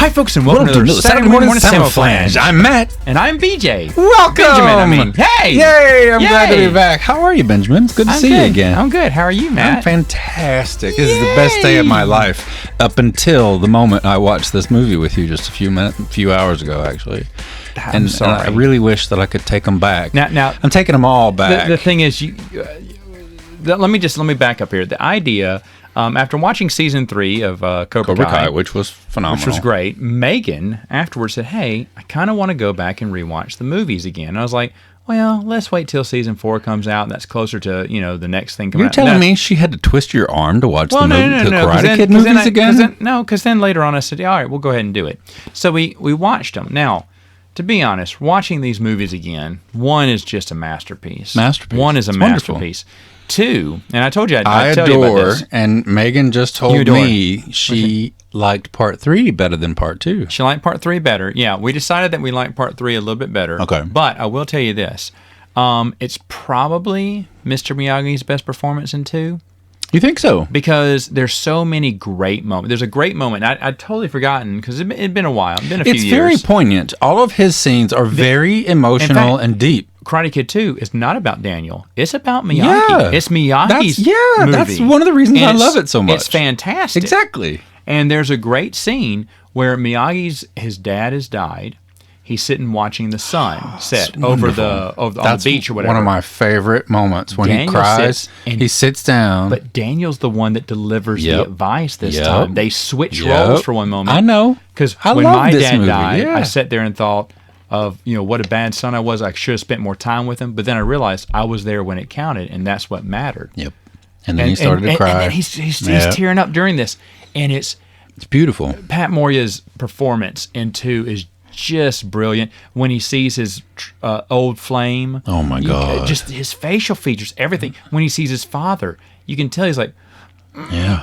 Hi, folks, and welcome to the Saturday morning Samoflange. I'm Matt. And I'm BJ. Welcome. Benjamin, Hey. Yay, I'm glad to be back. How are you, Benjamin? It's good to see you again. I'm good. How are you, Matt? I'm fantastic. This is the best day of my life up until the moment I watched this movie with you just a few hours ago, actually. I'm sorry. I really wish that I could take them back. Now I'm taking them all back. The thing is, let me back up here. The idea... after watching season 3 of Cobra Kai, which was phenomenal, which was great, Megan afterwards said, "Hey, I kind of want to go back and rewatch the movies again." And I was like, "Well, let's wait till season 4 comes out. And that's closer to the next thing coming out." You're telling me she had to twist your arm to watch the Karate Kid movies again? Because then later on I said, "All right, we'll go ahead and do it." So we watched them. Now, to be honest, watching these movies again, one is just a masterpiece. One is a masterpiece. Wonderful. 2, and I told you I'd tell you about this. And Megan just told me she liked part 3 better than part 2. She liked part 3 better. Yeah, we decided that we liked part 3 a little bit better. Okay. But I will tell you this. It's probably Mr. Miyagi's best performance in 2. You think so? Because there's so many great moments. There's a great moment. I'd totally forgotten because it'd been a while. It'd been a few years. It's very poignant. All of his scenes are very emotional and deep. Karate Kid 2 is not about Daniel. It's about Miyagi. Yeah. It's Miyagi's movie. That's one of the reasons I love it so much. It's fantastic. Exactly. And there's a great scene where his dad has died. He's sitting watching the sun set over on the beach or whatever. One of my favorite moments when Daniel he cries. He sits down. But Daniel's the one that delivers the advice this time. They switch roles for one moment. I know. Because when my dad died, I sat there and thought of what a bad son I was. I should have spent more time with him. But then I realized I was there when it counted, and that's what mattered. Yep. And then he started to cry. And he's tearing up during this, and it's beautiful. Pat Morita's performance in 2 is just brilliant. When he sees his old flame, oh my God, just his facial features, everything. When he sees his father, you can tell he's like,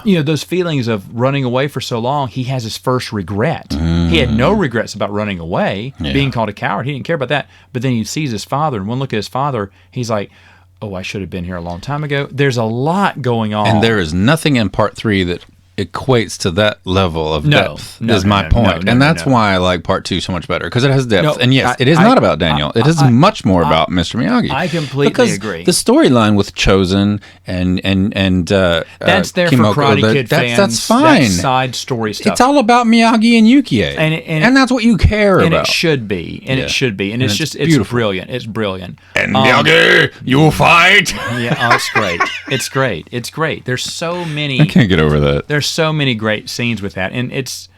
those feelings of running away for so long. He has his first regret. He had no regrets about running away, being called a coward. He didn't care about that. But then he sees his father, and one look at his father, he's like, "Oh, I should have been here a long time ago." There's a lot going on, and there is nothing in part 3 that equates to that level of depth is my point. And that's why I like part 2 so much better, because it has depth. And yes, it is not about Daniel. It is much more about Mr. Miyagi. I completely agree. The storyline with Chosen and that's there Kimoko, for Karate Kid fans. That's fine. That's side story stuff. It's all about Miyagi and Yukie, and that's what you care about. And it should be. And it should be. And it's brilliant. It's brilliant. And Miyagi, you fight. Yeah, it's great. It's great. It's great. There's so many. I can't get over that. There's so many great scenes with that, and it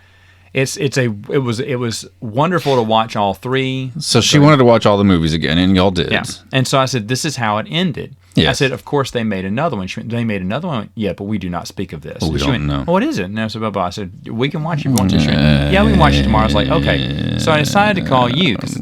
was wonderful to watch all 3. So she wanted to watch all the movies again, and y'all did. Yeah. And so I said, "This is how it ended." Yes. I said, "Of course they made another one." She went, "They made another one?" "Yeah, but we do not speak of this." Well, we don't know. "What is it?" And I said, "Blah." I said, "We can watch it if you want to." She went, "Yeah, we can watch it tomorrow." I was like, "Okay." So I decided to call you because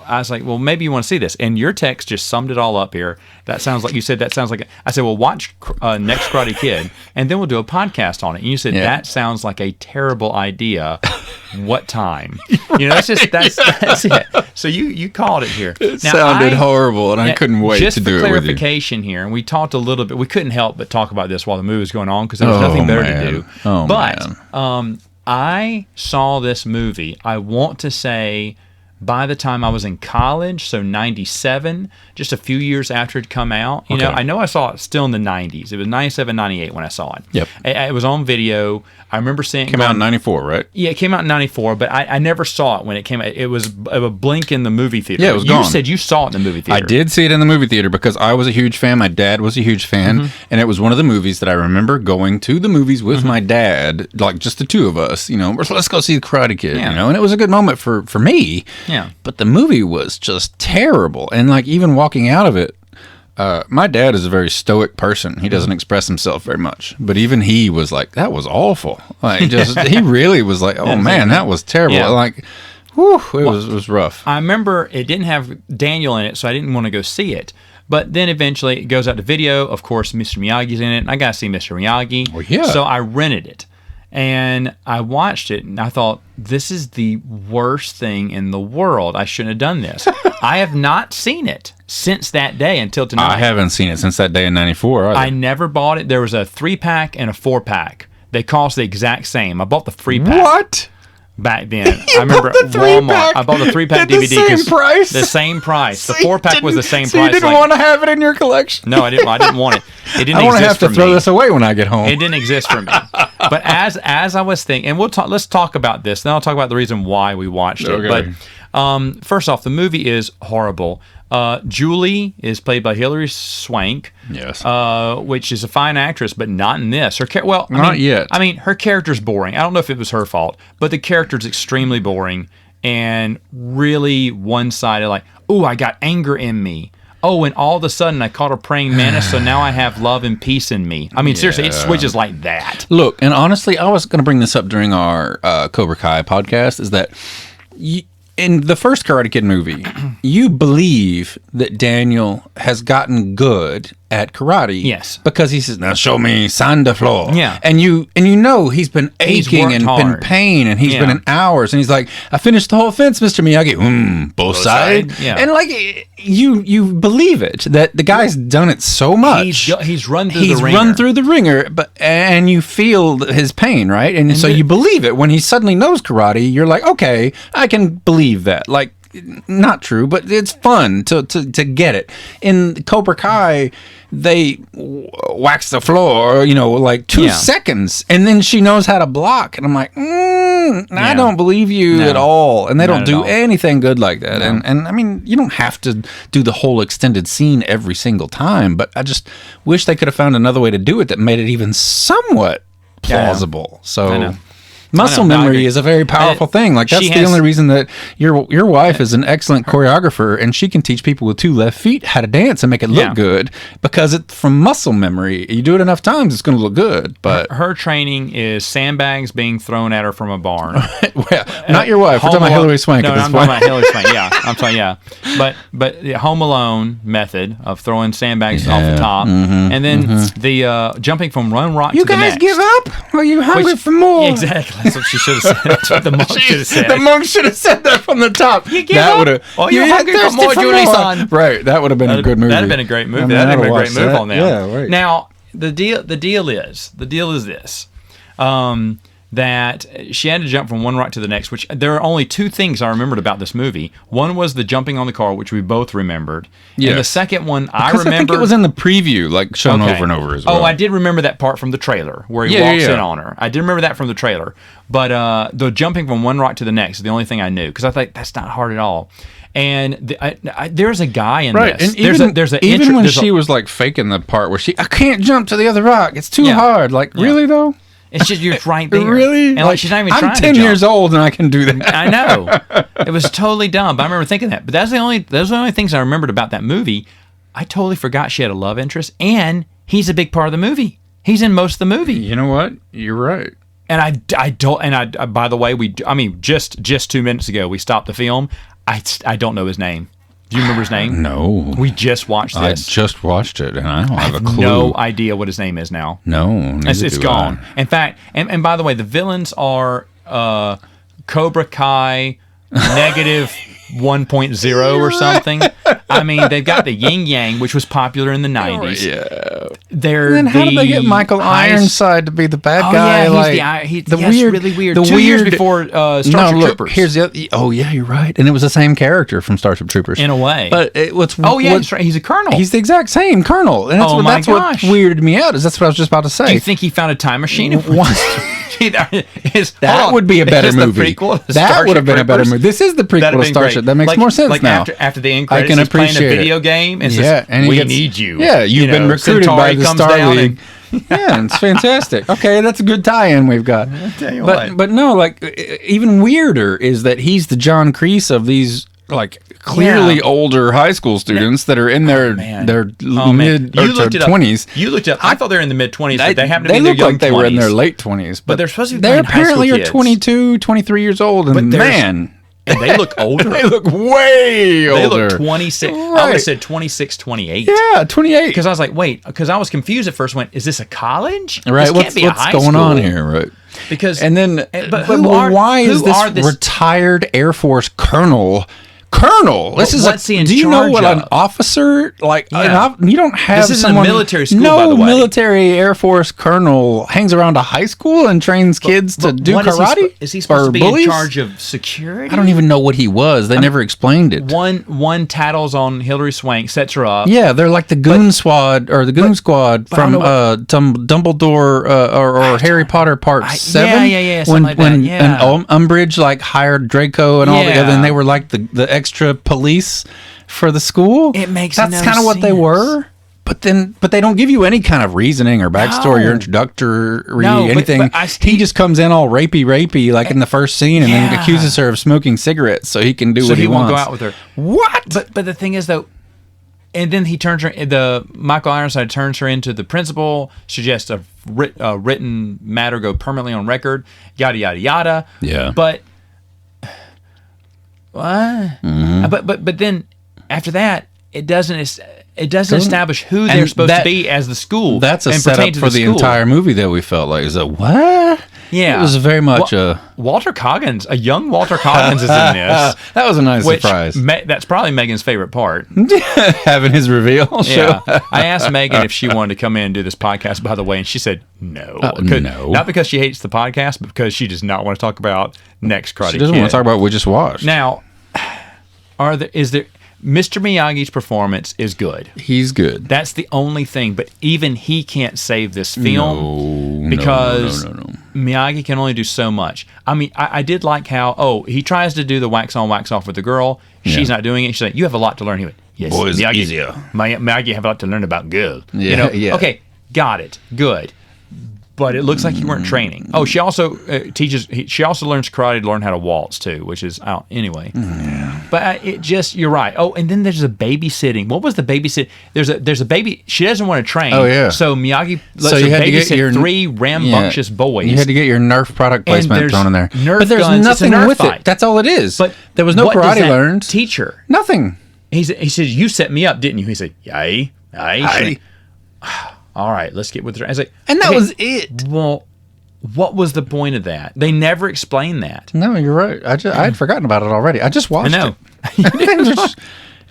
I was like, well, maybe you want to see this. And your text just summed it all up here. That sounds like, I said, well, watch Next Karate Kid, and then we'll do a podcast on it. And you said, that sounds like a terrible idea. What time? That's it. So you called it here. It sounded horrible, and I couldn't wait to do it with you. Just for clarification here, and we talked a little bit, we couldn't help but talk about this while the movie was going on, because there was nothing better to do. But I saw this movie, I want to say, by the time I was in college, so 97, just a few years after it had come out. I know I saw it still in the 90s. It was 97, 98 when I saw it. Yep. It was on video. I remember seeing it. Came out in 94, right? Yeah, it came out in 94, but I never saw it when it came out. It was a blink in the movie theater. Yeah, it was gone. You said you saw it in the movie theater. I did see it in the movie theater because I was a huge fan. My dad was a huge fan. And it was one of the movies that I remember going to the movies with my dad, like just the two of us, let's go see the Karate Kid, and it was a good moment for me. Yeah. But the movie was just terrible. And like even walking out of it, my dad is a very stoic person. He doesn't express himself very much. But even he was like, that was awful. Like he really was like, oh man, that was terrible. Yeah. Like, whew, it was rough. I remember it didn't have Daniel in it, so I didn't want to go see it. But then eventually it goes out to video. Of course, Mr. Miyagi's in it, and I got to see Mr. Miyagi. Well, yeah. So I rented it. And I watched it, and I thought, this is the worst thing in the world. I shouldn't have done this. I have not seen it since that day until tonight. I haven't seen it since that day in 94 either. I never bought it. There was a 3-pack and a 4-pack They cost the exact same. I bought the 3-pack. What? Back then, I remember at Walmart. I bought the 3-pack DVD. The same price. The same price. The 4-pack was the same so price. You didn't want to have it in your collection. No, I didn't. I didn't want it. It didn't. I want to exist have to for throw me. this away when I get home. It didn't exist for me. But as I was thinking, and let's talk about this. Then I'll talk about the reason why we watched it. But first off, the movie is horrible. Julie is played by Hilary Swank. Yes. Which is a fine actress, but not in this. Not yet. I mean, her character's boring. I don't know if it was her fault, but the character's extremely boring and really one-sided. Like, ooh, I got anger in me. Oh, and all of a sudden I caught a praying mantis, so now I have love and peace in me. I mean, seriously, it switches like that. Look, and honestly, I was going to bring this up during our Cobra Kai podcast, is that in the first Karate Kid movie, you believe that Daniel has gotten good at karate. Yes. Because he says, now show me sand floor. Yeah. And you know he's been aching and hard. been pain and he's been in hours and he's like, I finished the whole fence, Mr. Miyagi. Both side. Yeah. And like you believe it that the guy's done it so much. He's run through the ringer. He's run through the ringer, and you feel his pain, right? And so you believe it. When he suddenly knows karate, you're like, okay, I can believe that. Like, not true, but it's fun to get it. In Cobra Kai, they wax the floor, like 2 seconds, and then she knows how to block. And I'm like, I don't believe you at all. And they don't do anything good like that. No. And I mean, you don't have to do the whole extended scene every single time, but I just wish they could have found another way to do it that made it even somewhat plausible. So muscle memory is a very powerful thing. Like, that's the only reason that your wife is an excellent choreographer, and she can teach people with 2 left feet how to dance and make it look good, because it's from muscle memory. You do it enough times, it's going to look good. But her training is sandbags being thrown at her from a barn. Well, not your wife. We're talking about Hilary Swank. No, I'm talking about Hilary Swank. Yeah, I'm talking. But the Home Alone method of throwing sandbags off the top, and then the jumping from one rock to the next. You guys give up? Are you hungry for more? Exactly. That's what she should have said. That's what the monk should have said. The monk should have said that from the top. You give up? Oh, you're hungry for more, Julie-san. Right. That would have been a good movie. That'd have been a great movie. That'd have been a great move on that. Yeah, right. Now, the deal is this. That she had to jump from one rock to the next, which there are only 2 things I remembered about this movie. One was the jumping on the car, which we both remembered. Yes. And the second one, I think it was in the preview, like shown over and over as well. Oh, I did remember that part from the trailer where he walks in on her. I did remember that from the trailer. But the jumping from one rock to the next is the only thing I knew, because I thought that's not hard at all. And there's a guy in this. And even when she was like faking the part where I can't jump to the other rock. It's too hard. Like, really though? It's just, you're right there. Really? And like she's not even trying to jump. I'm 10 years old and I can do that. I know. It was totally dumb, but I remember thinking that. But those are the only things I remembered about that movie. I totally forgot she had a love interest, and he's a big part of the movie. He's in most of the movie. You know what? You're right. And I don't. And by the way, just 2 minutes ago we stopped the film. I don't know his name. Do you remember his name? No. We just watched this. I just watched it, and I don't have a clue. No idea what his name is now. No, it's gone. In fact, and by the way, the villains are Cobra Kai negative 1.0 or something. I mean, they've got the Yin Yang, which was popular in the 90s. Yeah. Then how did they get Michael Ironside to be the bad guy? Yeah, he's really weird. 2 years before Starship Troopers. Here's the other, oh yeah, you're right. And it was the same character from Starship Troopers. In a way. But that's right. He's a colonel. He's the exact same colonel. And that's what weirded me out, is that's what I was just about to say. Do you think he found a time machine? That would be a better movie. That would have been a better movie. This is the prequel to Starship. That makes more sense now. After the end credits, he's playing a video game and says, "We need you." Yeah, you've been recruited by the Star League. Yeah, it's fantastic. Okay, that's a good tie-in we've got. But no, like, even weirder is that he's the John Kreese of these, like, clearly older high school students that are in their mid or 20s. You looked up. I thought they were in the mid 20s, but they happen to be in their young 20s. They look like they were in their late 20s, but they're supposed to be. They apparently are 22, 23 years old, and and they look older. They look way older. They look 26. Right. I would have said 26, 28. Yeah, 28. Because I was like, wait, because I was confused at first. Is this a college? Right. What's going on here? Right. Because why is this retired Air Force colonel Colonel. What's he in do you know charge what of? An officer like? Yeah. You don't have This isn't a someone. military school, no by the way. military Air Force colonel hangs around a high school and trains kids to do karate. Is he supposed Or to be bullies? in charge of security? I don't even know what he was. They never explained it. One tattles on Hilary Swank, sets her up. Yeah, they're like the goon squad or the goon squad from Dumbledore or Harry Potter Part 7. Yeah, when like that. Yeah. Umbridge like hired Draco and all the other, and they were like the extra police for the school. It makes that's no kind of what they sense. were. But they don't give you any kind of reasoning or backstory or introductory anything. He just comes in all rapey like in the first scene, and then accuses her of smoking cigarettes so he can do what he wants. So he won't go out with her. What? But the thing is though, and then he turns her. Michael Ironside turns her into the principal. Suggests a written matter go permanently on record. Yada yada yada. Yeah. But what? Mm-hmm. But then after that, it doesn't establish who they're supposed to be as the school. That's a and setup pertain to for the school. entire movie that we felt like. Is that what? Yeah, it was very much Walter Coggins, a young Walter Coggins is in this. That was a nice surprise. That's probably Megan's favorite part. Having his reveal show. Yeah. I asked Megan if she wanted to come in and do this podcast, by the way, and she said no. No. Not because she hates the podcast, but because she does not want to talk about Next Karate Kid. She doesn't want to talk about what we just watched. Now, is there Mr. Miyagi's performance is good. He's good. That's the only thing, but even he can't save this film because Miyagi can only do so much. I mean, I did like how, he tries to do the wax on, wax off with the girl. She's not doing it. She's like, you have a lot to learn. He went, yes, boys Miyagi, easier. Miyagi have a lot to learn about girl. Yeah, Okay, got it. Good. But it looks like you weren't training. Oh, she also she also learns karate to learn how to waltz too, which is anyway. Yeah. But you're right. Oh, and then there's a babysitting. What was the babysit? There's a baby. She doesn't want to train. Oh yeah. So Miyagi lets her babysit three rambunctious boys. You had to get your Nerf product placement thrown in there. Nerf there's guns. nothing It's a Nerf with fight. it. That's all it is. But there was no what karate does that learned. teach her? Nothing. He says, you set me up, didn't you? He said, yay. All right, let's get with it. I was like, and that was it. Well, what was the point of that? They never explained that. No, you're right. I had forgotten about it already. I just watched it.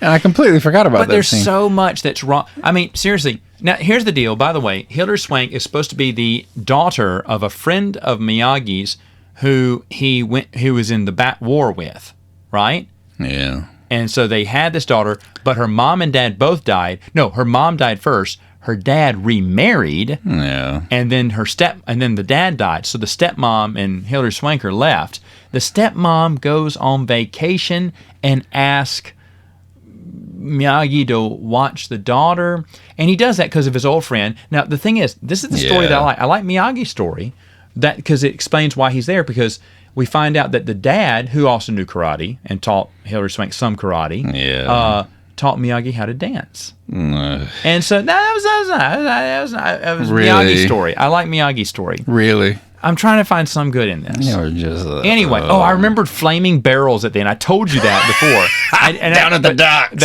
And I completely forgot about that. But there's scene. so much that's wrong. I mean, seriously. Now, here's the deal. By the way, Hilary Swank is supposed to be the daughter of a friend of Miyagi's who he was in the war with, right? Yeah. And so they had this daughter, but her mom and dad both died. No, her mom died first. Her dad remarried. Yeah. And then the dad died. So the stepmom and Hilary Swank are left. The stepmom goes on vacation and asks Miyagi to watch the daughter. And he does that because of his old friend. Now, the thing is, this is the story that I like. I like Miyagi's story because it explains why he's there, because we find out that the dad, who also knew karate and taught Hilary Swank some karate, taught Miyagi how to dance. And so that was really? Miyagi's story. I like Miyagi's story. Really? I'm trying to find some good in this. You're just anyway, I remembered flaming barrels at the end. I told you that before. Down at the docks.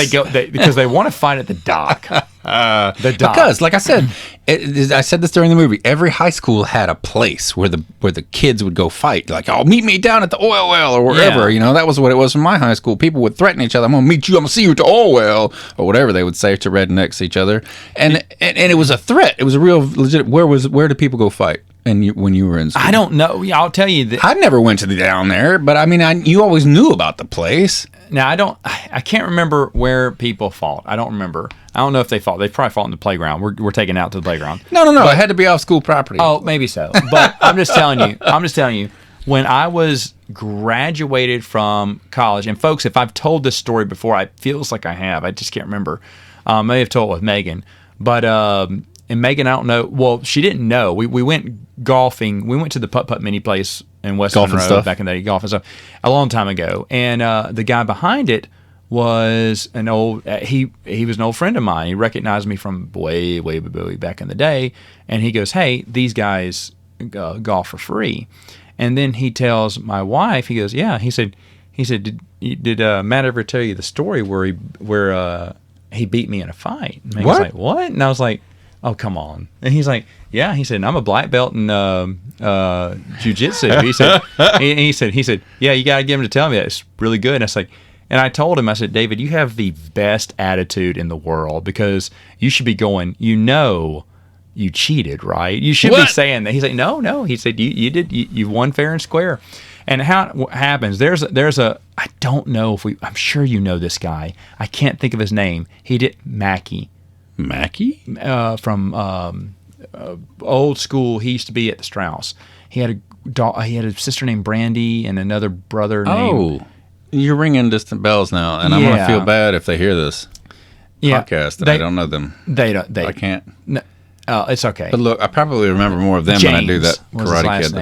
Because they want to fight at the dock. The dock. Because, like I said, I said this during the movie. Every high school had a place where the kids would go fight. Like, oh, meet me down at the oil well or wherever. Yeah. You know, that was what it was in my high school. People would threaten each other. I'm gonna meet you. I'm gonna see you at the oil well or whatever they would say to rednecks to each other. And it was a threat. It was a real legit. Where did people go fight? And when you were in school? I don't know. I'll tell you that I never went down there, but I mean, you always knew about the place. Now I can't remember where people fought. I don't remember. I don't know if they fought. They probably fought in the playground. We're taken out to the playground. No. It had to be off school property. Oh, maybe so. But I'm just telling you. When I was graduated from college, and folks, if I've told this story before, it feels like I have. I just can't remember. I may have told it with Megan, but. And Megan, I don't know. Well, she didn't know. We went golfing. We went to the putt-putt mini place in West Monroe back in the day, golf and stuff, a long time ago. And the guy behind it was an old. He was an old friend of mine. He recognized me from way back in the day. And he goes, "Hey, these guys golf for free." And then he tells my wife, he goes, "Yeah." He said, "Did Matt ever tell you the story where he beat me in a fight?" And Megan's What? like, "What?" And I was like, "Oh, come on." And he's like, "Yeah." He said, "I'm a black belt in jiu-jitsu." He said, he said, "Yeah, you got to get him to tell me that. It's really good." And I was like, And I told him, I said, David, you have the best attitude in the world because you should be going, you cheated, right? You should be saying that. He's like, no. He said, you did. You won fair and square. And how it happens, there's a, I don't know I'm sure you know this guy. I can't think of his name. He did Mackey. Mackey? From old school. He used to be at the Strauss. He had a sister named Brandy and another brother named... You're ringing distant bells now, and I'm going to feel bad if they hear this podcast and I don't know them. I can't. No, it's okay. But look, I probably remember more of them than I do that Karate Kid.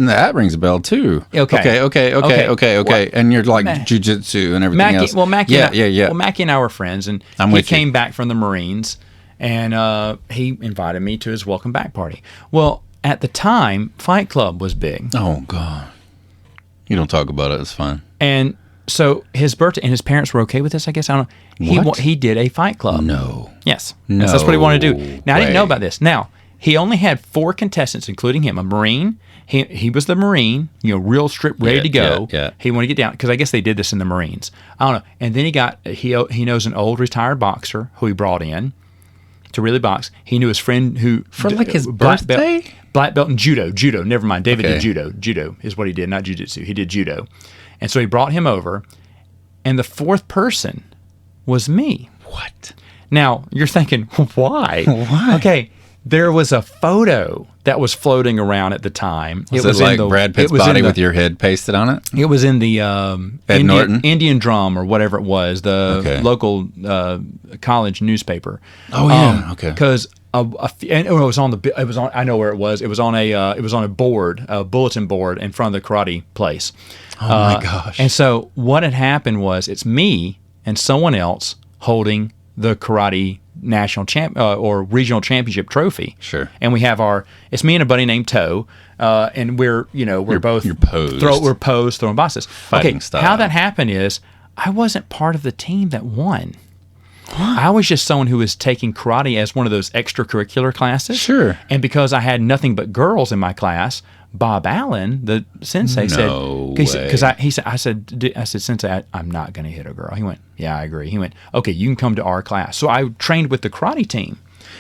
That rings a bell too. Okay. And you're like jujitsu and everything else. Well, Mackie and I were friends, and he came back from the Marines, and he invited me to his welcome back party. Well, at the time, Fight Club was big. Oh, God. You don't talk about it. It's fine. And so his birthday, and his parents were okay with this, I guess. I don't know. He did a Fight Club. No. Yes. No. That's what he wanted to do. Now, I didn't know about this. Now, he only had 4 contestants, including him. A Marine. He was the Marine, real stripped, ready to go. Yeah. He wanted to get down, because I guess they did this in the Marines. I don't know. And then he knows an old retired boxer who he brought in to really box. He knew his friend who... For like his birthday? Black belt in judo. Never mind. David did judo. Judo is what he did, not jiu-jitsu. He did judo. And so he brought him over, and the 4th person was me. What? Now, you're thinking, why? Why? Okay, there was a photo that was floating around at the time. Was it like Brad Pitt's body with your head pasted on it? It was in the Indian Drum or whatever it was, the local college newspaper. Oh yeah, okay. Because it was on I know where it was. It was on a board, a bulletin board in front of the karate place. Oh my gosh! And so what had happened was it's me and someone else holding the karate national or regional championship trophy. Sure. And we have it's me and a buddy named Toe, and we're both posed. We're posed throwing bosses. Fighting style. How that happened is I wasn't part of the team that won. I was just someone who was taking karate as one of those extracurricular classes. Sure. And because I had nothing but girls in my class, Bob Allen, the sensei, said, I said, Sensei, I'm not going to hit a girl. He went, yeah, I agree. He went, okay, you can come to our class. So I trained with the karate team.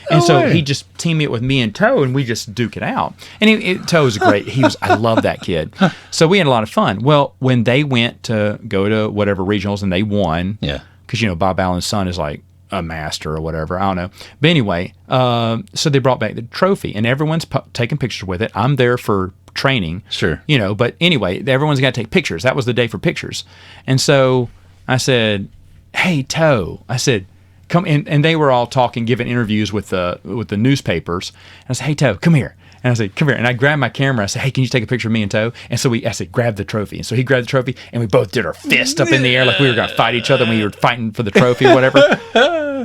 And he just teamed me up with me and Toe, and we just duke it out. And Toe was great. I love that kid. So we had a lot of fun. Well, when they went to go to whatever regionals and they won, because Bob Allen's son is like a master or whatever, I don't know. But anyway, so they brought back the trophy, and everyone's taking pictures with it. I'm there for training, sure, but anyway, everyone's got to take pictures. That was the day for pictures. And so I said, hey, Toe, I said, come in. And they were all talking, giving interviews with the newspapers. And I said, hey, Toe, come here. And I said, come here. And I grabbed my camera. I said, hey, can you take a picture of me and Toe? And so I said, grab the trophy. And so he grabbed the trophy, and we both did our fist up in the air like we were going to fight each other when we were fighting for the trophy or whatever.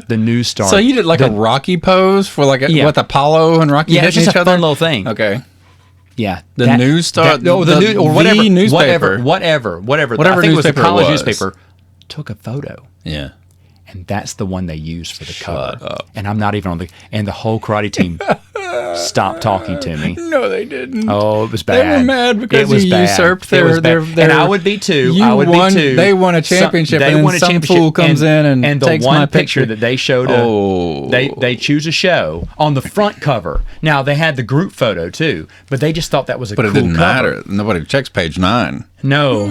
The news started. So you did like a Rocky pose for like what Apollo and Rocky hitting each other? Yeah, it's just a fun little thing. Okay. Yeah, the news star, whatever newspaper, whatever. I think it was a college newspaper. Took a photo. Yeah, and that's the one they used for the cover. Up. And I'm not even on and the whole karate team stopped talking to me. No, they didn't. Oh, it was bad. They were mad because you usurped their, and I would be too. They won a championship, some fool comes in and takes the one my picture that they showed. They choose a show on the front cover. Now they had the group photo too, but they just thought that was a cool cover. But it didn't matter. Nobody checks page 9. No.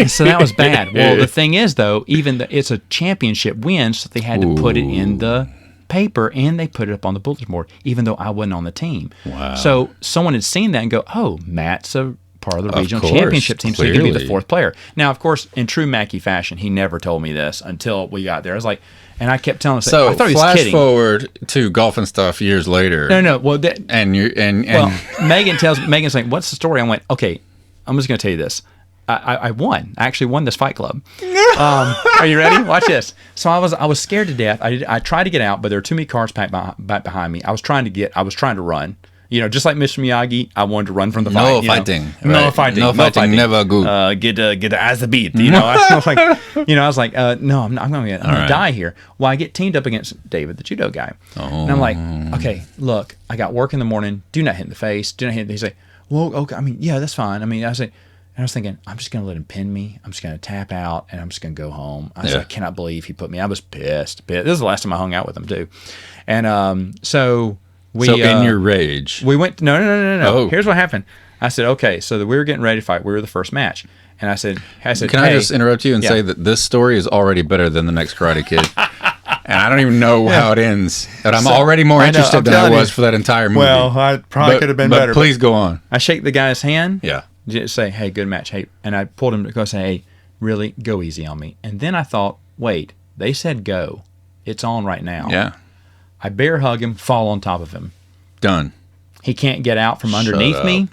So that was bad. Well, the thing is, though, it's a championship win, so they had to put it in the paper, and they put it up on the bulletin board, even though I wasn't on the team. Wow. So someone had seen that and go, oh, Matt's a part of the regional championship team, so he could be the 4th player. Now, of course, in true Mackey fashion, he never told me this until we got there. I was like, and I kept telling him, so I thought he was flash kidding. Forward to golf and stuff years later. No. Well, Megan's like, what's the story? I went, okay, I'm just going to tell you this. I won. I actually won this fight club. Are you ready? Watch this. So I was scared to death. I tried to get out, but there were too many cars packed back behind me. I was trying to run. Just like Mr. Miyagi, I wanted to run from the fight. No fighting. No fighting. Never good. Get the ass beat. I was like, no, I'm going to die here. Well, I get teamed up against David, the judo guy. And I'm like, okay, look, I got work in the morning. Do not hit in the face. Do not hit. He's like, well, okay. I mean, yeah, that's fine. I mean, I say, And I was thinking, I'm just going to let him pin me. I'm just going to tap out, and I'm just going to go home. I said, I cannot believe he put me. I was pissed. This is the last time I hung out with him, too. And so we... So in your rage... We went... No. Oh. Here's what happened. I said, okay, so we were getting ready to fight. We were the first match. And I said, can I just interrupt you and say that this story is already better than the next Karate Kid? And I don't even know how it ends. But I'm already more interested than I was for that entire movie. Well, I probably could have been better. But please go on. I shake the guy's hand. Yeah. Just say, hey, good match. Hey, and I pulled him to go say, hey, really, go easy on me. And then I thought, wait, they said go. It's on right now. Yeah. I bear hug him, fall on top of him. Done. He can't get out from underneath me.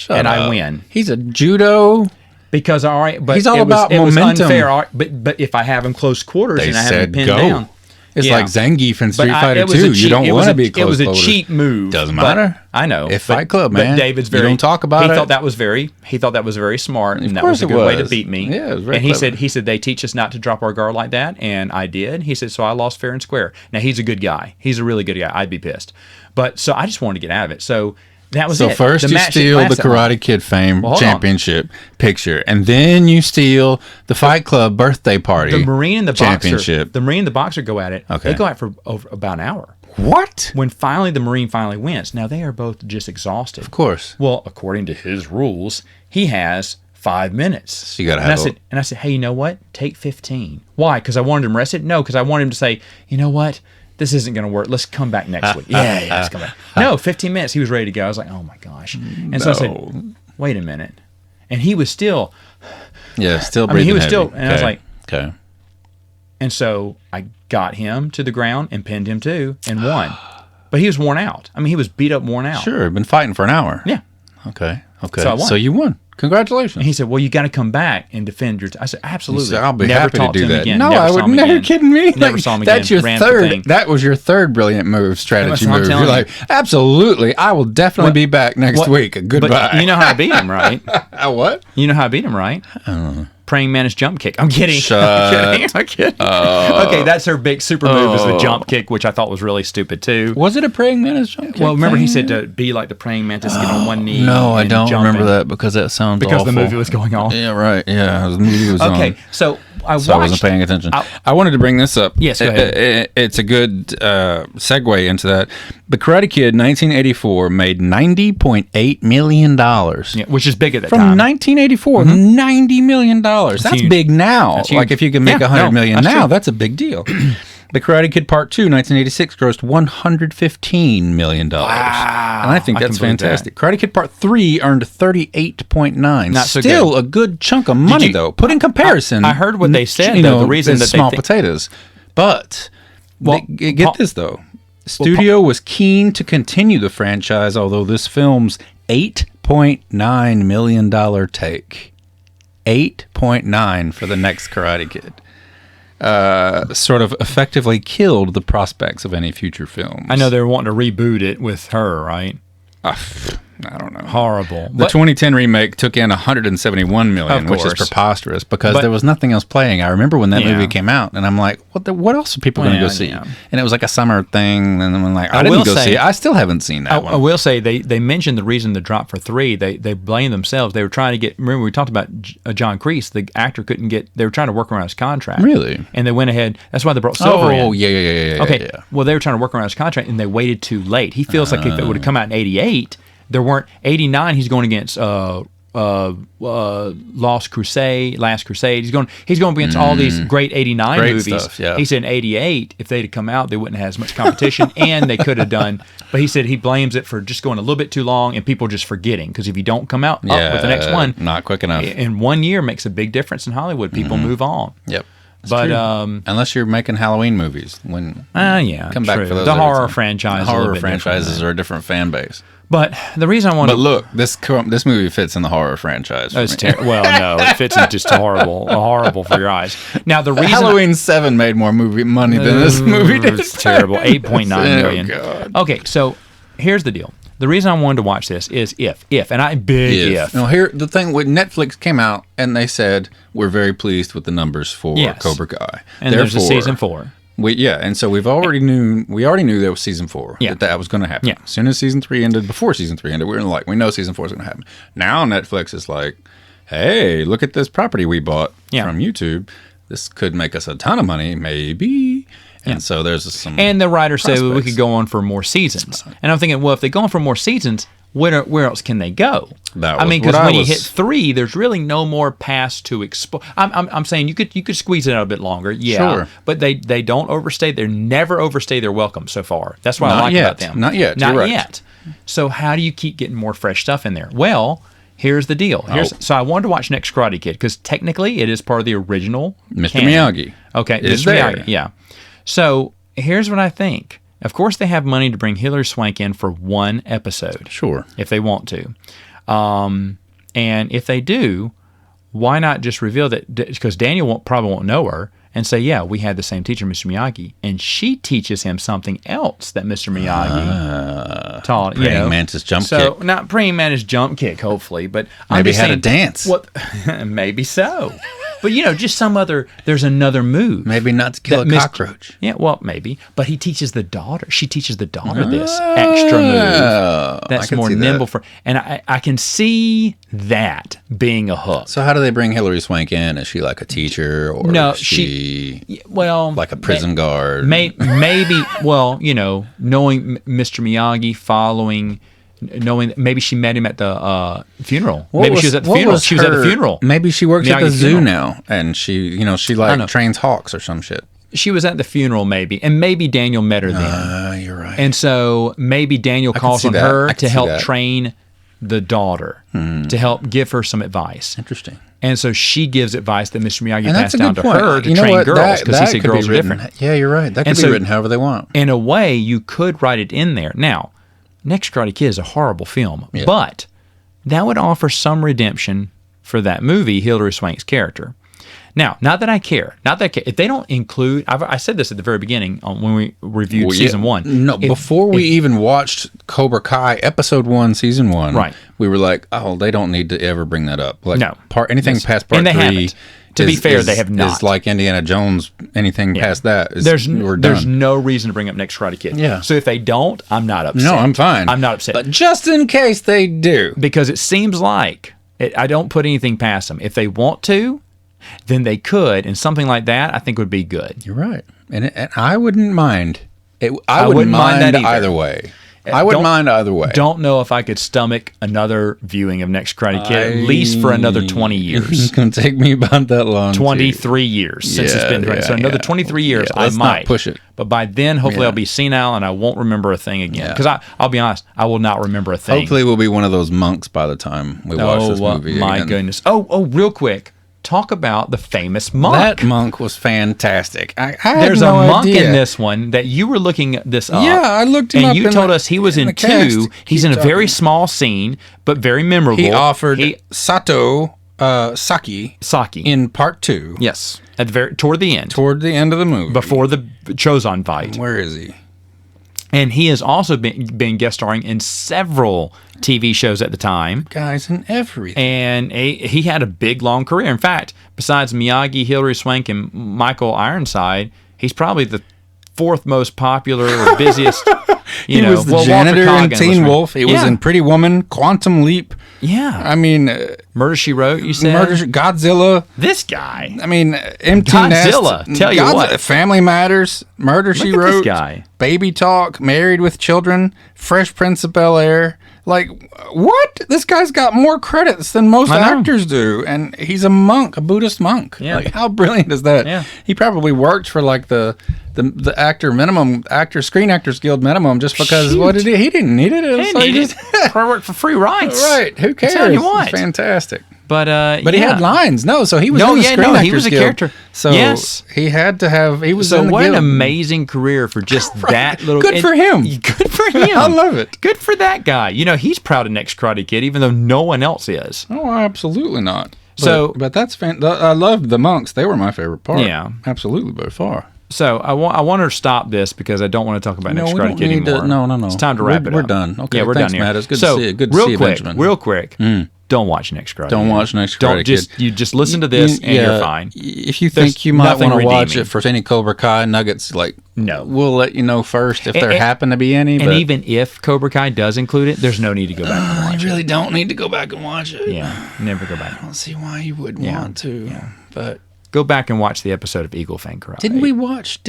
And I win. He's a judo. Because all right, but he's all about momentum. It was unfair. All right, but if I have him close quarters and I have him pinned down, it's like Zangief in Street Fighter 2. You don't want to be close quarters. It was a cheap move. Doesn't matter. I know. If Fight Club, man. But David's very. You don't talk about it. He thought that was very smart, and that was a good way to beat me. Yeah, it was very and he said they teach us not to drop our guard like that, and I did. He said so. I lost fair and square. Now he's a good guy. He's a really good guy. I'd be pissed, but so I just wanted to get out of it. So. That was so it. First you steal the Karate Kid Fame championship picture, and then you steal the Fight Club birthday party. The Marine and the championship. Boxer. The Marine and the Boxer go at it. Okay. They go at it for over about an hour. What? When finally the Marine finally wins. Now they are both just exhausted. Of course. Well, according to his rules, he has 5 minutes. So you got to have I said, hey, you know what? Take 15. Why? Because I wanted him rested? No, because I wanted him to say, you know what? This isn't going to work. Let's come back next week. Yeah, let's come back. No, 15 minutes. He was ready to go. I was like, oh, my gosh. And so I said, wait a minute. And he was still. Yeah, still breathing he was heavy. still. And I was like. Okay. And so I got him to the ground and pinned him too and won. But he was worn out. I mean, he was beat up, worn out. Sure. Been fighting for an hour. Yeah. Okay. So I won. So you won. Congratulations. And he said, well, you got to come back and defend your... I said, absolutely. Said, I'll be happy to do that. Again. No, I would never kidding me. Never saw him again. That's your third. That was your third brilliant move, strategy move. You're like, absolutely, I will definitely be back next week. Goodbye. But you know how I beat him, right? What? You know how I beat him, right? I don't know. Praying mantis jump kick. I'm kidding. I'm kidding. Okay, that's her big super move is the jump kick, which I thought was really stupid too. Was it a praying mantis jump kick? Well, remember he said to be like the praying mantis, get on one knee. No, I don't remember that because that sounds awful. Because the movie was going on. Yeah, right. Yeah, the movie was on. Okay, so I wasn't paying attention. I wanted to bring this up. Yes, go ahead. It's a good segue into that. The Karate Kid, 1984, made $90.8 million. Yeah, which is big at that time. From 1984, $90 million. That's big now. That's like if you can make $100 million now, that's a big deal. The Karate Kid Part 2, 1986, grossed $115 million. Wow. And I think that's fantastic. Karate Kid Part 3 earned $38.9. Not so Still good. A good chunk of money, though. Put in comparison. I heard what they said, though. The reason that small potatoes. But, get this, though. Studio was keen to continue the franchise, although this film's $8.9 million take. 8.9 for the next Karate Kid. Sort of effectively killed the prospects of any future films. I know they were wanting to reboot it with her, right? I don't know. Horrible. The 2010 remake took in $171 million, which is preposterous because there was nothing else playing. I remember when that movie came out, and I'm like, what else are people going to go see? Yeah. And it was like a summer thing, and I'm like, I didn't go see it. I still haven't seen that one. I will say, they mentioned the reason the drop for 3, they blamed themselves. They were trying to get, remember we talked about John Kreese, the actor couldn't get, they were trying to work around his contract. Really? And they went ahead, that's why they brought Silver in. Oh, yeah. Okay, well, they were trying to work around his contract, and they waited too late. He feels like if it would have come out in 88, there weren't 89. He's going against Last Crusade. He's going against all these great 89 movies. Stuff, yeah. He said in 88, if they'd have come out, they wouldn't have as much competition, and they could have done. But he said he blames it for just going a little bit too long and people just forgetting. Because if you don't come out up with the next one, not quick enough, in 1 year makes a big difference in Hollywood. People move on. Yep. But unless you're making Halloween movies, come back for those. The horror franchise. Horror franchises are a different fan base. But the reason I want to... But look, this movie fits in the horror franchise. Well, no, it fits in just horrible for your eyes. Now, the reason... Halloween 7 made more money than this movie did. It's terrible. $8.9 million. God. Okay, so here's the deal. The reason I wanted to watch this is if. Now, here, the thing with Netflix came out, and they said, we're very pleased with the numbers for Cobra Kai. And there's a season 4. And so we already knew there was season 4. Yeah. That was going to happen. Yeah. As soon as season 3 ended, before season 3 ended, we know season 4 is going to happen. Now Netflix is like, hey, look at this property we bought from YouTube. This could make us a ton of money, maybe. And so there's some. And the writer said we could go on for more seasons. And I'm thinking, well, if they go on for more seasons, where else can they go? Because when you hit 3, there's really no more past to explore. I'm saying you could squeeze it out a bit longer, sure. But they don't overstay. They never overstay their welcome so far. That's what I like about them. Not yet. Not yet. So how do you keep getting more fresh stuff in there? Well, here's the deal. So I wanted to watch Next Karate Kid because technically it is part of the original Mr. Miyagi. Okay, Mr. Miyagi. Yeah. So here's what I think. Of course, they have money to bring Hilary Swank in for one episode. Sure. If they want to. And if they do, why not just reveal that? Because Daniel probably won't know her and say, yeah, we had the same teacher, Mr. Miyagi. And she teaches him something else that Mr. Miyagi taught. Praying mantis jump kick. So, not praying mantis jump kick, hopefully. But maybe had a dance. Maybe so. But, just some there's another move. Maybe not to kill a cockroach. Yeah, well, maybe. But she teaches the daughter this extra move that's more nimble. And I can see that being a hook. So how do they bring Hilary Swank in? Is she like a teacher? Or no, like a prison guard? Maybe, knowing Mr. Miyagi, knowing maybe she met him at the funeral. Maybe she was at the funeral. She was at the funeral. Maybe she works at the zoo now, and she trains hawks or some shit. She was at the funeral, maybe, and maybe Daniel met her then. You're right. And so maybe Daniel calls on her to help train the daughter, to help give her some advice. Interesting. And so she gives advice that Mr. Miyagi passed down to her to train girls because he said girls are different. Yeah, you're right. That could be written however they want. In a way, you could write it in there. Now, Next Karate Kid is a horrible film, but that would offer some redemption for that movie, Hilary Swank's character. Now, not that I care. If they don't include, I said this at the very beginning when we reviewed season 1. No, before we even watched Cobra Kai episode 1, season 1, right. We were like, oh, they don't need to ever bring that up. Like, no. Anything past part 3. Haven't. To be fair, they have not. It's like Indiana Jones. Anything past that, there's no reason to bring up Next Karate Kid. Yeah. So if they don't, I'm not upset. No, I'm fine. I'm not upset. But just in case they do, because it seems like I don't put anything past them. If they want to, then they could, and something like that I think would be good. You're right, and I wouldn't mind. I wouldn't mind that either way. I wouldn't mind either way. Don't know if I could stomach another viewing of Next Karate Kid, at least for another 20 years. It's going to take me about that long. 23 years since it's been. So another 23 years, I might. Not push it. But by then, hopefully, I'll be senile and I won't remember a thing again. Because I'll be honest, I will not remember a thing. Hopefully, we'll be one of those monks by the time we watch this movie. Oh, my goodness. Oh, real quick. Talk about the famous monk. That monk was fantastic. There's a monk in this one that you were looking this up. Yeah, I looked him up. And you told us he was in 2. He's in a very small scene, but very memorable. He offered Sato Saki in part 2. Yes, toward the end. Toward the end of the movie. Before the Chozan fight. Where is he? And he has also been guest starring in several TV shows at the time. Guys in everything. And he had a big, long career. In fact, besides Miyagi, Hilary Swank, and Michael Ironside, he's probably the 4th most popular or busiest. He was the janitor in Teen Wolf. He was in Pretty Woman, Quantum Leap. Yeah. I mean... Murder, She Wrote, you said? Godzilla. This guy. I mean, Empty Godzilla. Nest. Tell you what. Family Matters. Murder, She Wrote. This guy. Baby Talk. Married with Children. Fresh Prince of Bel-Air. Like, what? This guy's got more credits than most actors do. And he's a monk, a Buddhist monk. Yeah. Like, how brilliant is that? Yeah. He probably worked for, like, the Screen Actors Guild minimum just because he didn't need it. He probably worked for free rights. Right. Who cares? Tell you what. It's fantastic. But he had lines. No, so he was in the Screen Actors he was a Guild. character. So he had to have. He was. So in the what guild. an amazing career for just that little. Good for him. Good for him. I love it. Good for that guy. He's proud of Next Karate Kid, even though no one else is. Oh, absolutely not. But that's I loved the monks. They were my favorite part. Yeah, absolutely by far. So I want to stop this because I don't want to talk about Next Karate Kid anymore. No. It's time to wrap it up. We're done. Okay, yeah, we're thanks, done here. Matt. It's good to see you. Good to see you, Benjamin. Real quick. don't watch Next Karate. Don't watch Next Karate Kid. You just listen to this and you're fine. If you think you might want to watch it for any Cobra Kai nuggets, like, no, we'll let you know first if there happen to be any. And even if Cobra Kai does include it, there's no need to go back and watch it. You really don't need to go back and watch it. Yeah, never go back. I don't see why you would want to. Yeah. But go back and watch the episode of Eagle Fang Karate. Did we watch?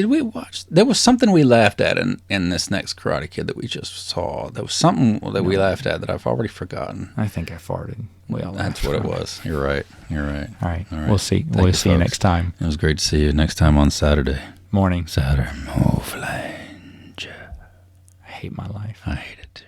There was something we laughed at in this next Karate Kid that we just saw. There was something that we laughed at that I've already forgotten. I think I farted. That's what it was. You're right. All right. We'll see. We'll see you next time. It was great to see you next time on Saturday. Morning. Samoflange. I hate my life. I hate it too.